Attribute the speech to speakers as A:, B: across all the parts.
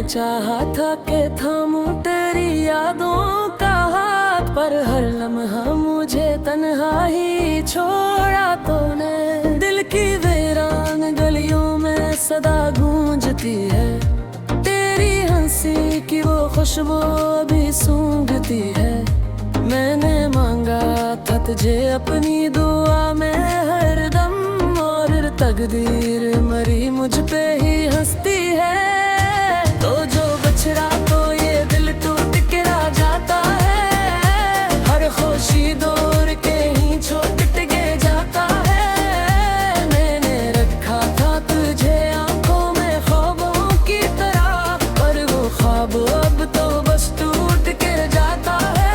A: चाहा था कि थामूं तेरी यादों का हाथ, पर हर लम्हा मुझे तन्हा ही छोड़ा तूने। दिल की वीरान गलियों में सदा गूंजती है, तेरी हंसी की वो खुशबू अभी सूंघती है। मैंने मांगा था तुझे अपनी दुआ में हरदम, और तकदीर मरी मुझ पे ही हंसती है। तो जो बछड़ा तो ये दिल टूट के रह जाता है, हर खुशी दूर के ही छोट के जाता है। मैंने रखा था तुझे आंखों में ख्वाबों की तरह, पर वो ख्वाब अब तो बस टूट के जाता है।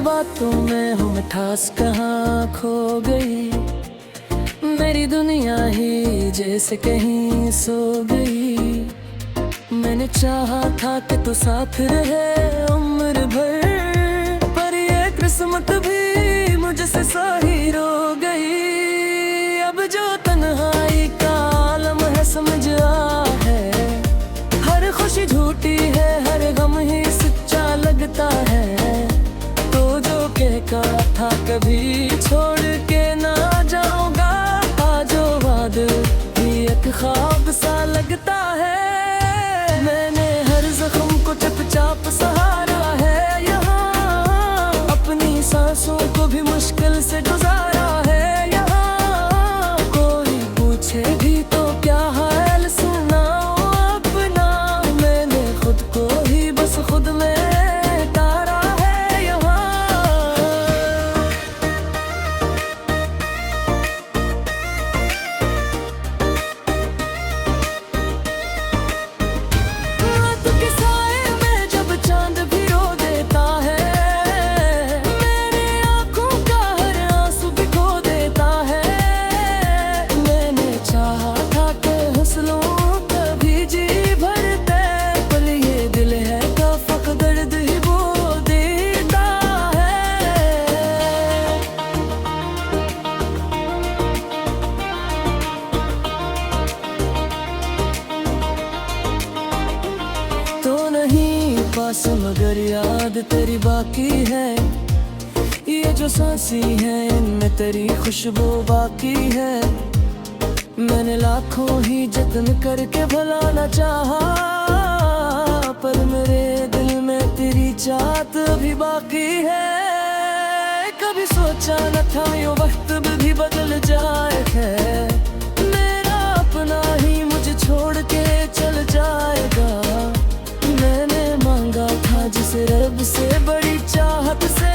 A: बातों में हूँ मिठास कहाँ खो गई, मेरी दुनिया ही जैसे कहीं सो गई। मैंने चाहा था कि तू साथ रहे उम्र भर, पर ये किस्मत भी मुझसे सही रो गई। अब जो तन्हाई का आलम है समझ आ है, हर खुशी झूठी है, हर गम ही सच्चा लगता है। कहा था कभी छोड़ के ना जाऊंगा, आज वाद भी एक ख्वाब सा लगता है। मैंने हर जख्म को चुपचाप सहारा है यहाँ, अपनी सांसों को भी मुश्किल से गुजारा है यहाँ। कोई पूछे भी तो क्या हाल सुनाऊं अपना, मैंने खुद को ही बस खुद में पास, मगर याद तेरी बाकी है। ये जो सांसी है इनमें तेरी खुशबू बाकी है। मैंने लाखों ही जतन करके भुलाना चाहा, पर मेरे दिल में तेरी चाहत अभी बाकी है। कभी सोचा न था ये वक्त भी बदल जाए है, मेरा अपना ही मुझे छोड़ के चल जाएगा। मैंने मांगा था जिसे रब से बड़ी चाहत से,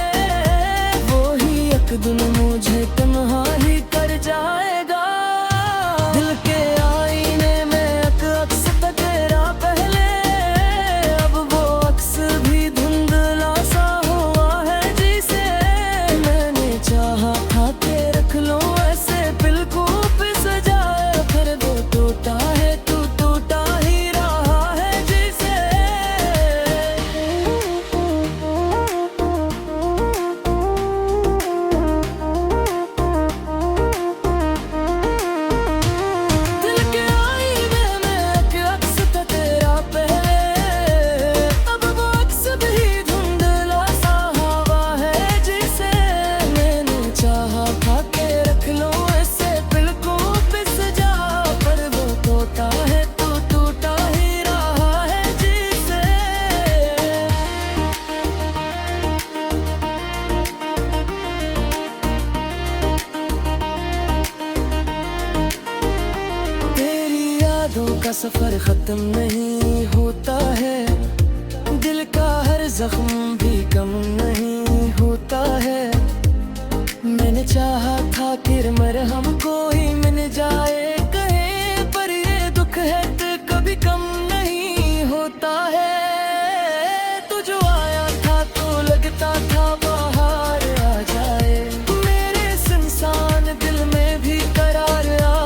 A: वो ही एक दिन मुझे तन्हा ही कर जाएगा। दिल के आईने में एक अक्स था तेरा पहले, अब वो अक्स भी धुंधला सा हुआ है जिसे। मैंने चाहा था कि रख लो ऐसे बिल्कुल पे सजाए, फिर वो टूटा है तू टूटा ही रहा है जिसे। का सफर खत्म नहीं होता है, दिल का हर जख्म भी कम नहीं होता है। मैंने चाहा था कि मरहम कोई मिल जाए कहीं, पर ये दुख है तो कभी कम नहीं होता है। तू जो आया था तो लगता था बाहर आ जाए, मेरे सुनसान दिल में भी करार आ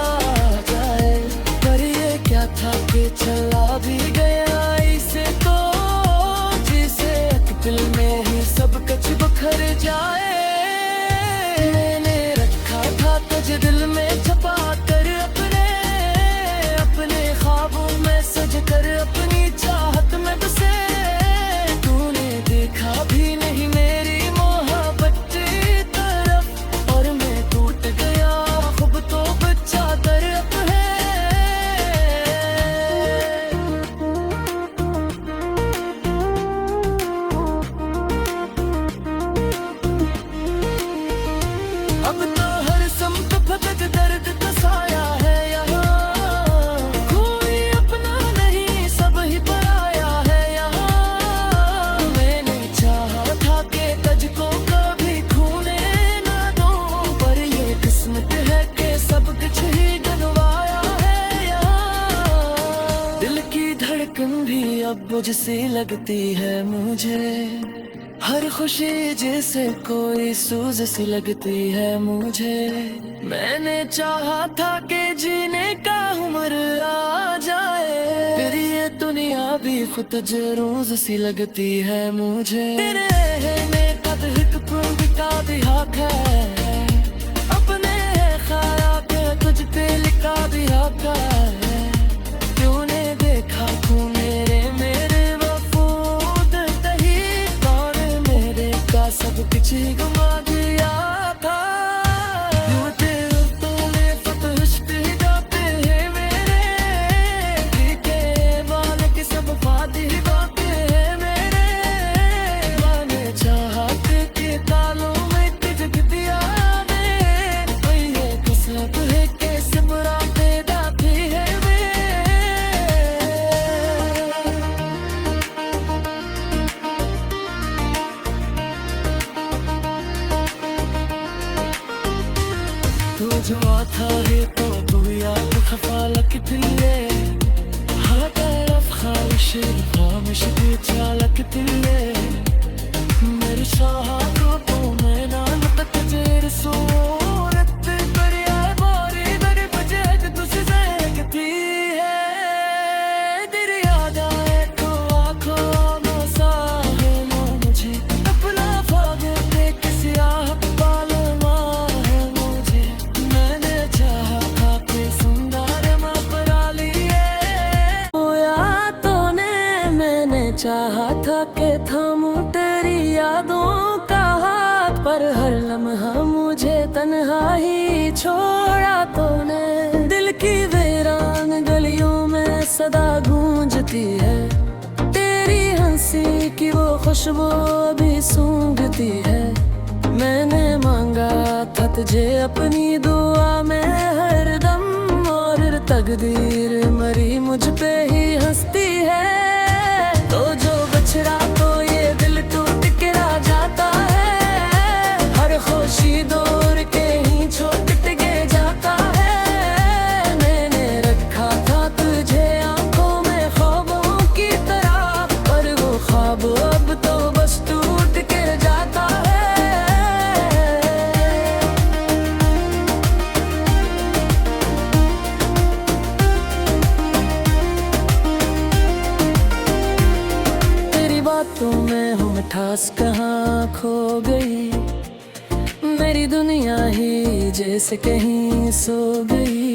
A: जाए। पर ये क्या था कि चला भी गया इसे तो, जिसे दिल में ही सब सी लगती है मुझे, हर खुशी जैसे कोई सूझ सी लगती है मुझे। मैंने चाहा था कि जीने का उम्र आ जाए, फिर ये दुनिया भी खुद जरूर सी लगती है मुझे। तेरे रहने का का भी हक है, अपने खाया के तुझ पे लिखा भी हक है। क्यों ने देखा तू मेरे वफूद तही, कौन मेरे का सब कुछ गवा दिया था। यूं तेरे तूने फतह पे जाते हैं मेरे, के वाले की सब फादी बातें हैं मेरे। मैंने चाहते के तालों में तिजक दिया ने, ये कसरत है के सिमरा पैदा थी है तू जो आता है तो तू याद खफालक तिल्ले, हर तरफ खालिश खामिश की चालक तिल्ले। मेरी शाह तो मैं नाम तक जेर सूरत पर यार बारी दर बजे तुझसे जगती है। तेरी याद आए तो आँखों में साहे ना मुझे, अपना फागे देख सियाह पालमा है मुझे। मैंने चाहा था कि सुंदर माँ परा लिए, होया तो ने मैंने चाहा था कि थामूं तेरी यादों का हाथ, पर हर लम्हा मुझे तन्हाई छोड़ा तूने। दिल की वीरान गलियों में सदा गूंजती है, तेरी हंसी की वो खुशबू भी सूंघती है। मैंने मांगा था तुझे अपनी दुआ में हरदम, और तकदीर मरी मुझ पे ही हंसती है। तो जो बछड़ा तो ये दिल टूट के रह जाता है, हर खुशी दूर के ही छोड़ के जाता है। मैंने रखा था तुझे आंखों में ख्वाबों की तरह, पर वो ख्वाब अब तो बस टूट के जाता है। तेरी बातों में हूँ मिठास कहाँ खो गई, मेरी दुनिया ही जैसे कहीं सो गई।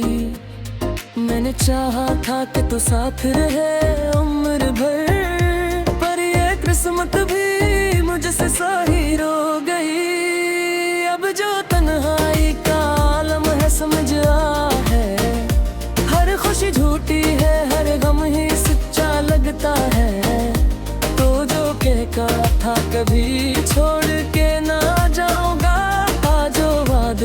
A: मैंने चाहा था कि तू साथ रहे उम्र भर, पर ये किस्मत भी मुझसे साही रो गई। अब जो तन्हाई का आलम है समझ आ है, हर खुशी झूठी है हर गम ही सच्चा लगता है। तो जो कहता था कभी छोड़ के ना जाऊंगा, जो वाद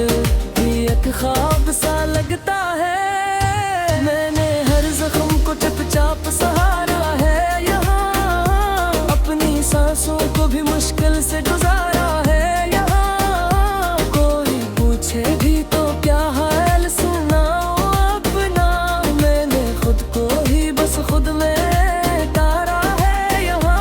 A: भी एक ख्वाब सा लगता है। मैंने हर जख्म को चुपचाप सहारा है यहाँ, अपनी सांसों को भी मुश्किल से गुजारा है यहाँ। कोई पूछे भी तो क्या हाल सुनाओ अपना, मैंने खुद को ही बस खुद में तारा है यहाँ।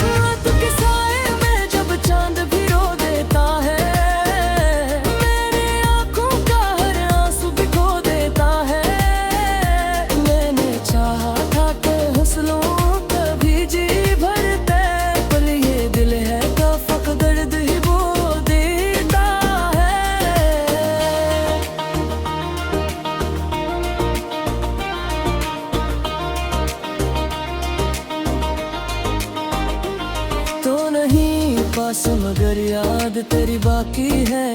A: रात के साए में जब चांद भी रो देता है, मेरी आंखों का हर आंसू भिगो देता है। मैंने चाहा था कि हंसलूं कभी जी भरते, पर ये दिल है का फक दर्द ही वो देता है। तो नहीं पास मगर याद तेरी बाकी है,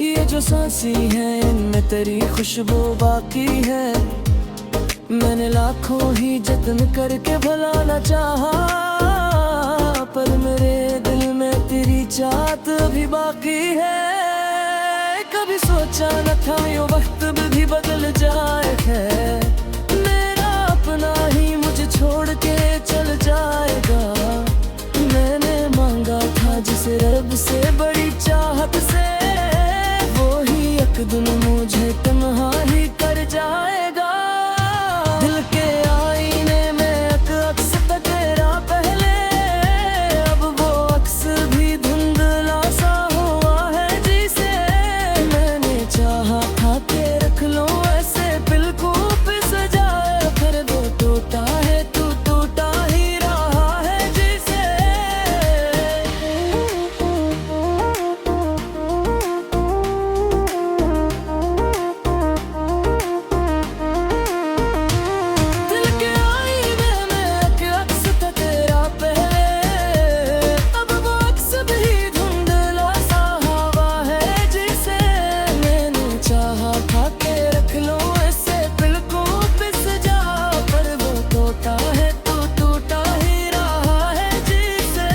A: ये जो सांसी है इनमें तेरी खुशबू बाकी है। मैंने लाखों ही जत्न करके भुलाना चाहा, पर मेरे दिल में तेरी चाहत अभी बाकी है। कभी सोचा न था ये वक्त भी बदल जाए है, मेरा अपना ही मुझे छोड़ के चल जाएगा। मैंने मांगा था जिसे रब से बड़ी चाह दिन मुझे तन्हा ही कर जाएगा। दिल के आईने में अक्स था तेरा पहले, अब वो अक्स भी धुंधला सा हुआ है जिसे मैंने चाहा था कि रख लो ऐसे बिल्कुल पिस जाए, फिर वो टूटा है तू टूटा ही रहा है जिसे। दिल के आईने में अक्स था तेरा पहले, अब वो अक्स भी धुंधला सा हवा है जिसे मैंने चाहा था कि रख लो ऐसे बिल्कुल पिस जा, पर वो टूटा है तू टूटा ही रहा है जिसे।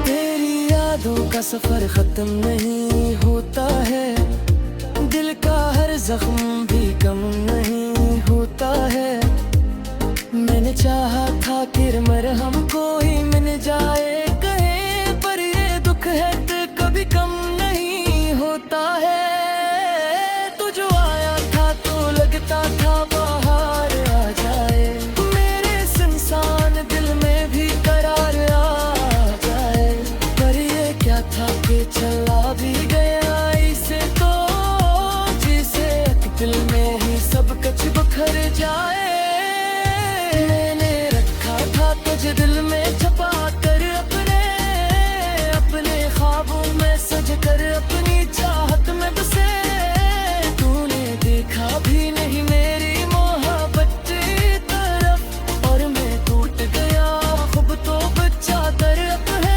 A: तेरी यादों का सफर खत्म नहीं होता है, दिल का हर जख्म भी कम नहीं होता है। मैंने चाहा था कि मरहम कोई मिल जाए कहीं, पर ये दुख है तो कभी कम नहीं होता है। तू जो आया था तो लगता था बाहर आ जाए, मेरे सुनसान दिल में भी करार आ जाए, पर ये क्या था कि चला भी गया इसे तो जिसे दिल में ही सब कुछ बिखर जाए। मैंने रखा था तुझे दिल में छुपा कर अपने अपने ख्वाबों में सज कर अपनी चाहत में बसे, तूने देखा भी नहीं मेरी मोहब्बत की तरफ, और मैं टूट गया खूब तो बच्चा तरफ है।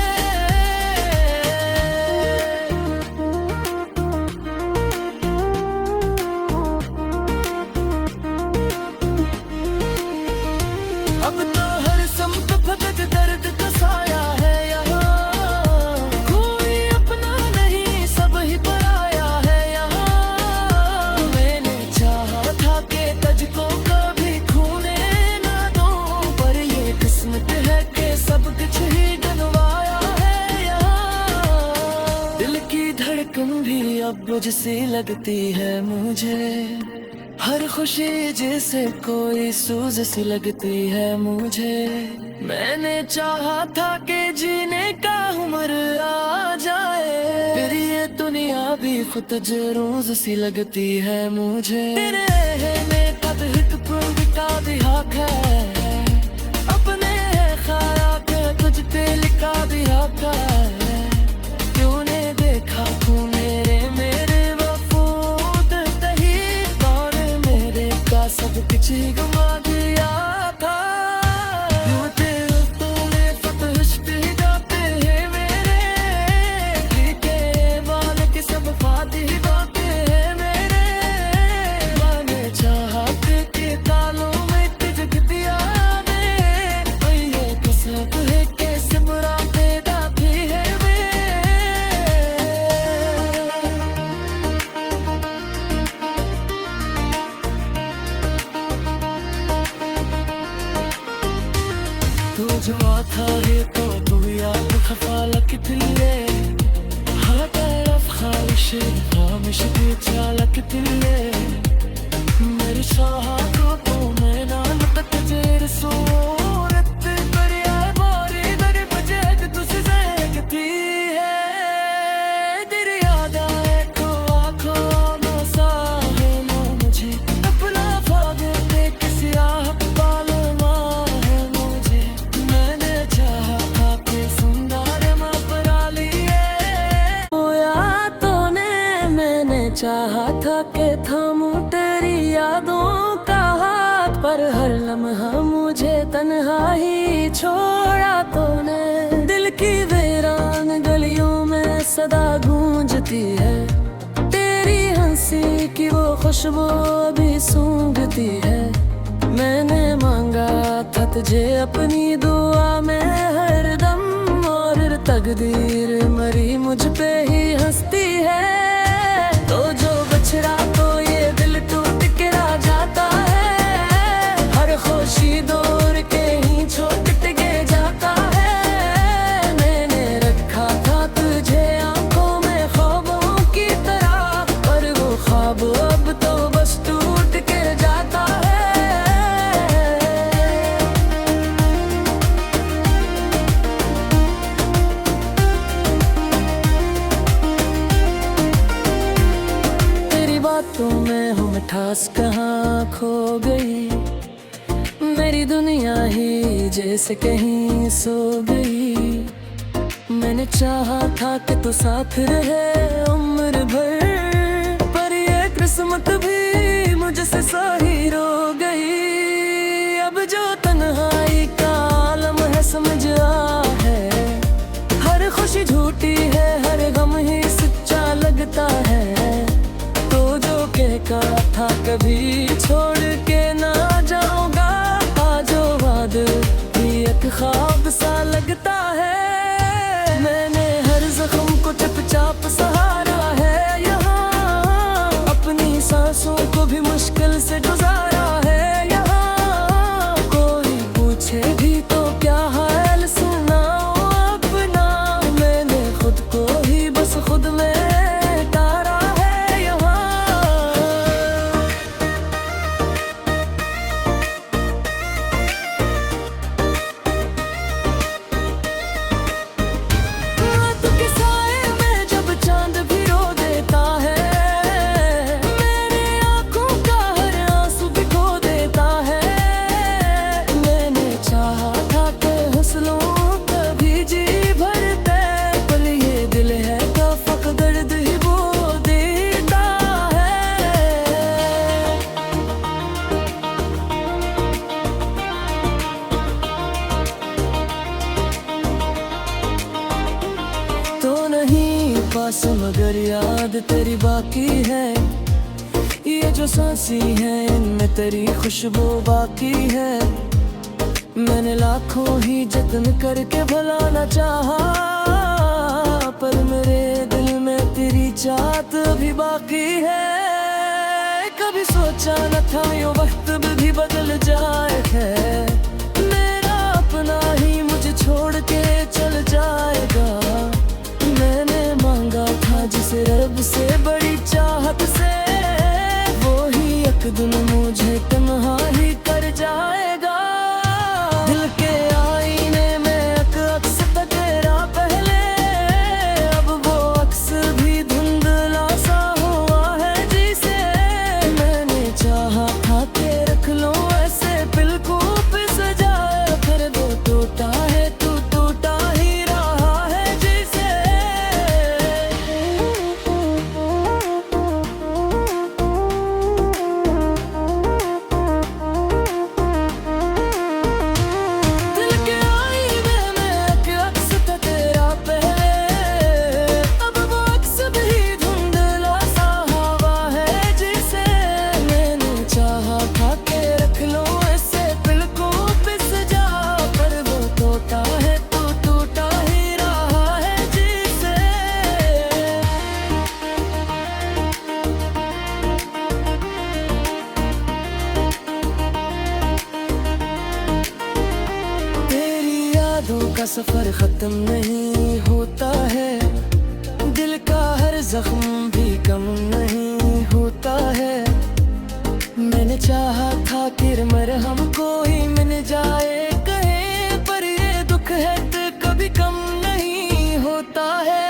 A: अब तो हर समत भगत दर्द का साया है यहाँ, कोई अपना नहीं सब ही पराया है यहाँ। मैंने चाहा था कि तुझको कभी खोने ना दूं, पर ये किस्मत है कि सब कुछ ही डलवाया है यहाँ। दिल की धड़कन भी अब मुझसे लगती है मुझे, हर खुशी जैसे कोई सूज सी लगती है मुझे। मैंने चाहा था कि जीने का उम्र आ जाए, फिर ये दुनिया भी खुद जरूर सी लगती है मुझे। तेरे रहने का हित बिटा भी हक है, अपने खाया के तुझ पे लिखा भी हक है। क्यों ने देखा तू मेरे मेरे वफूद तही, कौन मेरे का सब कुछ ही गवा दिया था। क्यों तेरे तूने फतह ही जाते हैं मेरे, के वाले की सब फादी बातें हैं मेरे। मैंने चाहा कि तालों में तिजक दिया मैं, ये कसरत है कैसे बुरा पैदा भी है मैं। तू जो था है तो तू याद खफालक दिले, हाँ तरफ खालिश खामिश भी चालक दिले। मेरी शाह तो मैं नाम तक जेर सूरत पर यार बारी दर बजट तुझसे जगती है। तेरी याद आए तो आँखों में साहे ना मुझे, अपना फागे पे किसी आह पालना है मुझे। मैंने चाहा था कि सुंदर माँ परा लिए, होया तो ने मैंने चाहा था कि थामूं तेरी यादों का हाथ, पर हर लम्हा मुझे तन्हा ही छोड़ा तूने। दिल की वीरान गलियों में सदा गूंजती है, तेरी हंसी की वो खुशबू भी सूंघती है। मैंने मांगा था तुझे अपनी दुआ में हरदम, और तकदीर मरी मुझ पे ही हंसती है। तो जो बछड़ा तो ये दिल टूट के रह जाता है, हर खुशी दो मेरी दुनिया ही जैसे कहीं सो गई। मैंने चाहा था कि तू साथ रहे उम्र भर, पर ये किस्मत भी मुझसे साही रो गई। अब जो तन्हाई का आलम है समझ आ है, हर खुशी झूठी है, हर गम ही सच्चा लगता है। तो जो कहता था कभी छोड़ के ना जाऊंगा, आजो वाद भी एक ख्वाब सा लगता है। मैंने हर जख्म को चुपचाप सहारा है यहाँ, अपनी सांसों को भी मुश्किल से गुजारा है यहाँ। कोई पूछे भी तो क्या हाल सुनाओ अपना, मैंने खुद को ही बस खुद में तारा है यहाँ। रात के साए में जब चांद भी रो देता है, मेरी आंखों का हर आंसू भिगो देता है। मैंने चाहा था कि हंसलूं कभी जी भरते, पर ये दिल है काफक दर्द ही वो देता है। तो नहीं पास मगर याद तेरी बाकी है, ये जो सांसी है इनमें तेरी खुशबू बाकी है। मैंने लाखों ही जतन करके भुलाना चाहा, पर मेरे दिल में तेरी चाहत अभी बाकी है। कभी सोचा न था ये वक्त भी बदल जाए है, मेरा अपना ही मुझे छोड़ के चल जाएगा। मैंने मांगा था जिसे रब से बड़ी चाहत से, वो ही एक दिन मुझे तन्हा ही कर जाएगा। दिल के आईने में एक अक्स था तेरा पहले, अब वो अक्स भी धुंधला सा हुआ है जिसे मैंने चाहा था कि रख लो ऐसे बिल्कुल पिस जाए, फिर वो टूटा है तू टूटा ही रहा है जिसे। दिल के आईने में एक अक्स था तेरा पहले, अब वो अक्स भी धुंधला सा हवा है जिसे मैंने चाहा था कि रख लो ऐसे बिल्कुल पिस जा, पर वो टूटा है तू टूटा ही रहा है जिसे। तेरी यादों का सफर खत्म नहीं होता है, दिल का हर जख्म भी कम नहीं होता है। मैंने चाहा था कि मरहम कोई मिल जाए कहीं, पर ये दुख है तो कभी कम नहीं होता है।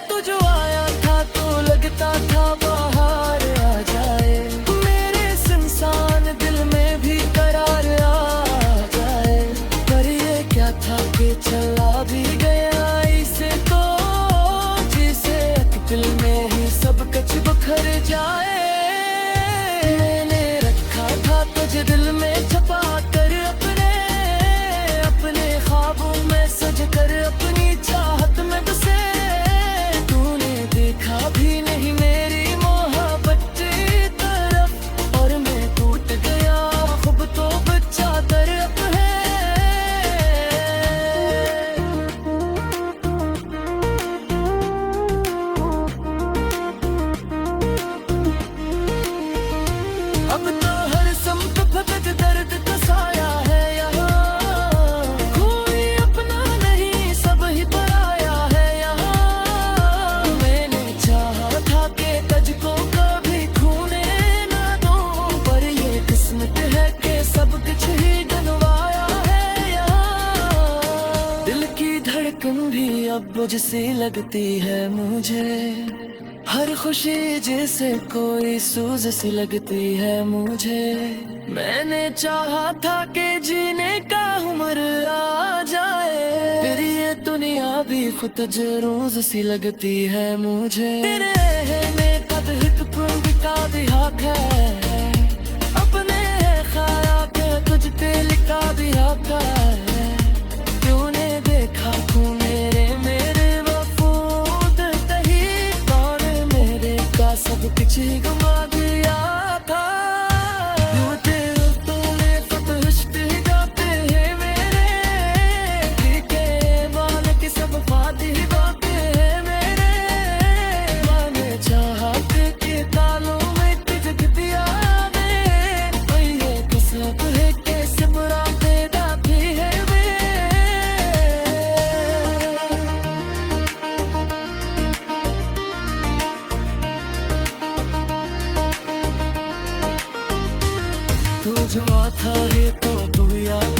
A: तू जो आया था तो लगता था बाहर आ जाए, मेरे सुनसान दिल में भी करार आ जाए। पर ये क्या था कि चला भी गया इसे तो, जिसे एक दिल में ही सब कुछ बिखर जाए। मैंने रखा था तुझे दिल में छुपा कर अपने, अपने ख्वाबों में सज कर अपनी चाहत में बसे। तूने देखा भी नहीं मेरी मोहब्बत की तरफ, और मैं टूट गया खूब तो बच्चा तरफ है। अब तो हर संप भगत दर्द का साया है यहाँ, कोई अपना नहीं सब ही पराया है यहाँ। मैंने चाहा था कि तुझको कभी खोने ना दूं, पर ये किस्मत है कि सब कुछ ही डलवाया है यहाँ। दिल की धड़कन भी अब मुझसे लगती है मुझे, हर खुशी जैसे कोई सूज सी लगती है मुझे। मैं मैंने चाहा था कि जीने का उम्र आ जाए, फिर ये दुनिया भी खुद रोज सी लगती है मुझे। तेरे रहने कद हित का भी हक है, अपने खाया के तुझ पे लिखा भी हक है। क्यों ने देखा तू मेरे मेरे वफूद तही, कौन मेरे का सब कुछ ही गुमा दिया था। तू जो था है तो तू याद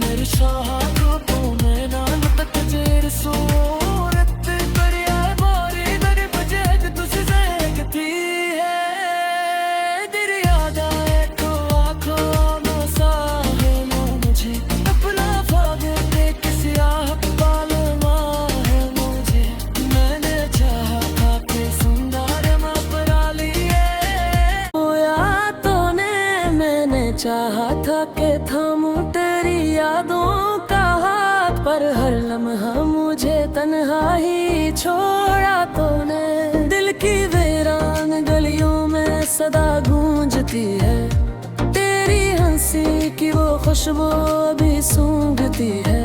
A: मेरे सहारों तो मैं नाम तक तेरे सूरत पर यार बारी दर बजे तुझसे जगती है। तेरी याद आए तो आँखों में साहे ना मुझे, अपना फागे दे किसी आह पालना है मुझे। मैंने चाहा था कि सुंदर माँ परा लिए होया तूने, मैंने चाहा था कि थामूं तेरी यादों का हाथ, पर हर लम्हा मुझे तन्हा ही छोड़ा तूने। दिल की वीरान गलियों में सदा गूंजती है, तेरी हंसी की वो खुशबू भी सूंघती है।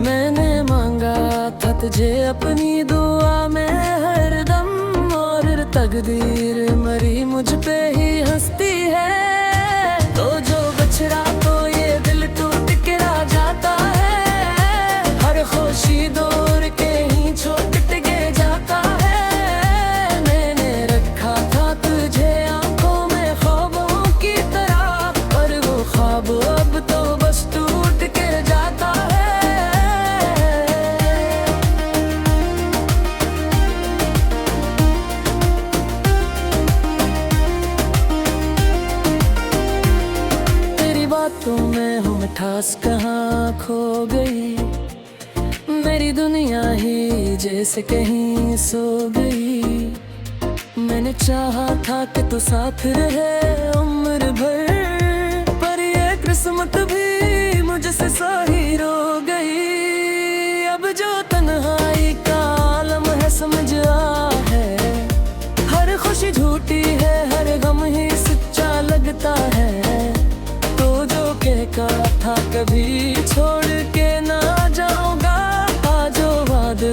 A: मैंने मांगा था तुझे अपनी दुआ में हरदम, और तकदीर मरी मुझ पे ही हंसती है। तो जो बछड़ा तो ये दिल टूट के रह जाता है, हर खुशी दौर के ही छोट के जाता है। मैंने रखा था तुझे आंखों में ख्वाबों की तरह, पर वो ख्वाब अब तो बस टूट के जाता है। बातों में हूँ मिठास कहाँ खो गई, मेरी दुनिया ही जैसे कहीं सो गई। मैंने चाहा था कि तू साथ रहे उम्र भर, पर ये किस्मत भी मुझसे सही रो गई। अब जो तन्हाई का आलम है समझ आ है, हर खुशी झूठी है हर गम ही सच्चा लगता है। का था कभी छोड़ के ना जाऊंगा, आजो वाद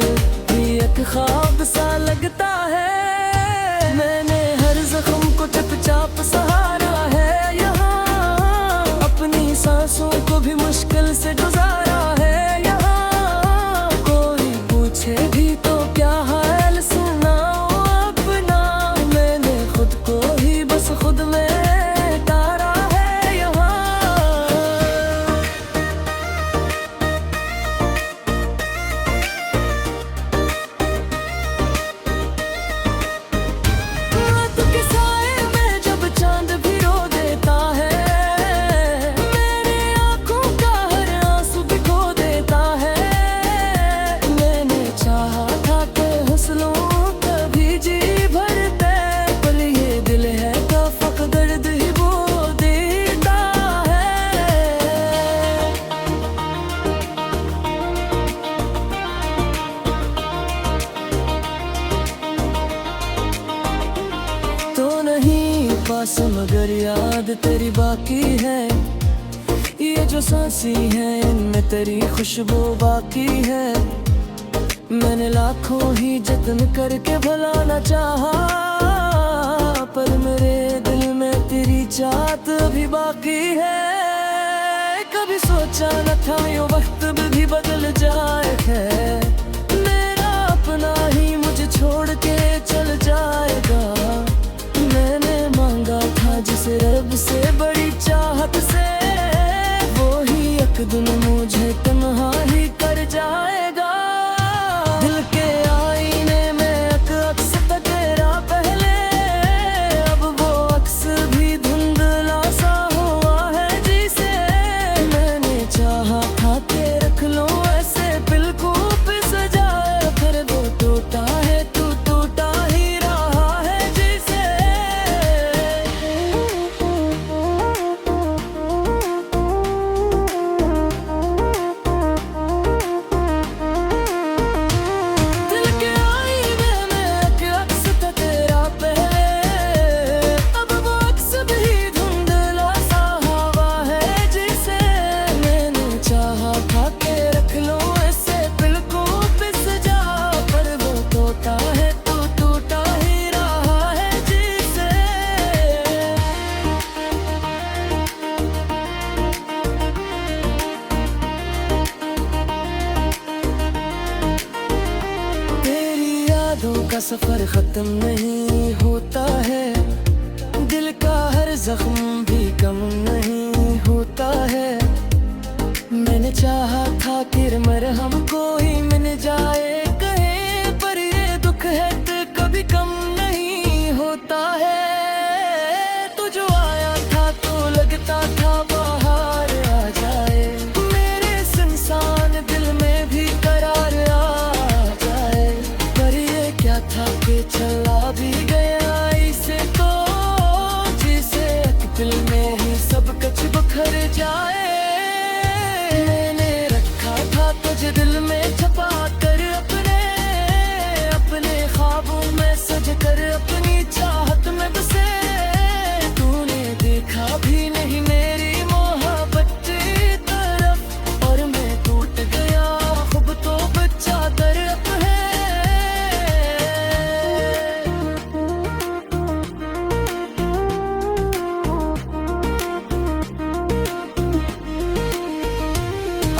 A: भी एक ख्वाब सा लगता है। मैंने हर जख्म को चुपचाप सहारा है यहाँ, अपनी सांसों को भी मुश्किल से गुजारा है यहाँ। कोई पूछे भी तो क्या हाल सुनाऊं अपना, मैंने खुद को ही बस खुद में पास, मगर याद तेरी बाकी है। ये जो सांसी है इनमें तेरी खुशबू बाकी है। मैंने लाखों ही जतन करके भुलाना चाहा, पर मेरे दिल में तेरी चाहत अभी बाकी है। कभी सोचा न था यूं वक्त भी बदल जाए है, मेरा अपना ही मुझे छोड़ के चल जाएगा। मैंने मांगा था जिसे रब से बड़ी चाहत से, वो ही एक दिन मुझे तन्हा ही कर जाएगा। दिल के आईने यादों का सफर खत्म नहीं होता है, दिल का हर जख्म भी कम नहीं होता है। मैंने चाहा था कि मरहम कोई मिल जाए कहीं, पर ये दुख है तो कभी कम नहीं होता है। तू जो आया था तो लगता था बाहर आ जाए, मेरे सुनसान दिल में भी करार आ जाए। पर ये क्या था कि चला भी गया इसे तो, जिसे दिल में ही सब कुछ बिखर जाए। मैंने रखा था तुझे दिल में छुपा कर, अपने अपने ख्वाबों में सज कर, अपनी चाहत में बसे। तूने देखा भी नहीं मेरी मोहब्बत की तरफ, और मैं टूट गया खूब तो बच्चा तरफ है।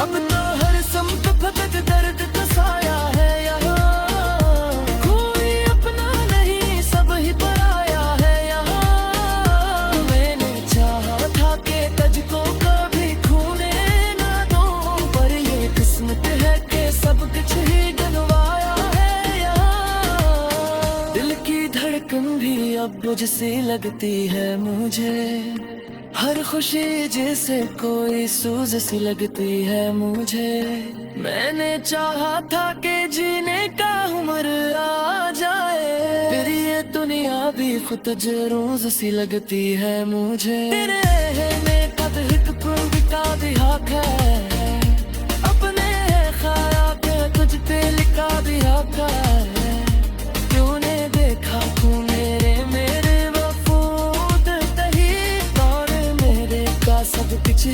A: अब तो हर समत भगत दर्द का साया है यहाँ, कोई अपना नहीं सब ही पराया है यहाँ। मैंने चाहा था कि तुझको कभी खोने ना दूं, पर ये किस्मत है कि सब कुछ ही डलवाया है यहाँ। दिल की धड़कन भी अब मुझसे लगती है मुझे, हर खुशी जैसे कोई सूज सी लगती है मुझे। मैंने चाहा था कि जीने का उम्र आ जाए, फिर ये दुनिया भी खुद जरूर सी लगती है मुझे। तेरे रहने का एक का भी हक है, अपने ख्याल के तुझ पे लिखा भी हक है। क्यों ने देखा तू मेरे मेरे वफूद तही, सब पीछे